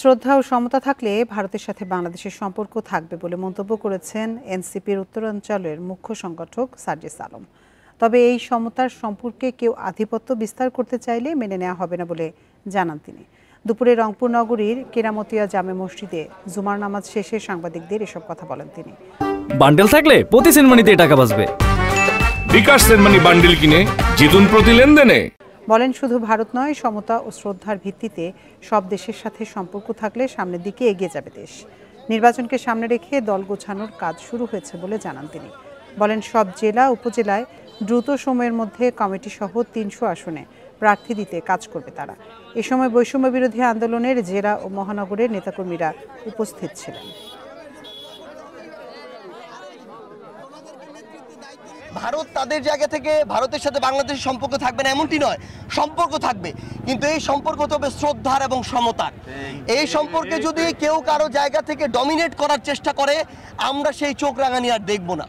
শ্রদ্ধা ও সমতা থাকলে ভারতের সাথে বাংলাদেশের সম্পর্ক থাকবে বলে মন্তব্য করেছেন এনসিপির উত্তরাঞ্চলের মুখ্য সংগঠক সার্জিস আলম। তবে এই সমতার সম্পর্কে কেউ আধিপত্য বিস্তার করতে চাইলে মেনে নেওয়া হবে না বলে জানান তিনি। দুপুরে রংপুর নগরীর কেরামতিয়া জামে মসজিদে জুমার নামাজ শেষে সাংবাদিকদের এসব কথা বলেন তিনি। বান্ডেল থাকলে প্রতি সেনমানিতে টাকা বাঁচবে। বিকাশ সেনমানি বান্ডেল কিনে জিতুন প্রতি লেনদেনে। বলেন, শুধু ভারত নয়, সমতা ও শ্রদ্ধার ভিত্তিতে সব দেশের সাথে সম্পর্ক থাকলে সামনের দিকে এগিয়ে যাবে দেশ। নির্বাচনকে সামনে রেখে দল গোছানোর কাজ শুরু হয়েছে বলে জানান তিনি। বলেন, সব জেলা উপজেলায় দ্রুত সময়ের মধ্যে কমিটি সহ ৩০০ আসনে প্রার্থী দিতে কাজ করবে তারা। এ সময় বৈষম্য বিরোধী আন্দোলনের জেলা ও মহানগরের নেতাকর্মীরা উপস্থিত ছিলেন। ভারত তাদের জায়গা থেকে ভারতের সাথে বাংলাদেশের সম্পর্ক থাকবে না এমনটি নয়, সম্পর্ক থাকবে, কিন্তু এই সম্পর্ক তবে শ্রদ্ধার এবং সমতার। এই সম্পর্কে যদি কেউ কারো জায়গা থেকে ডমিনেট করার চেষ্টা করে, আমরা সেই চোখ রাঙানি আর দেখব না।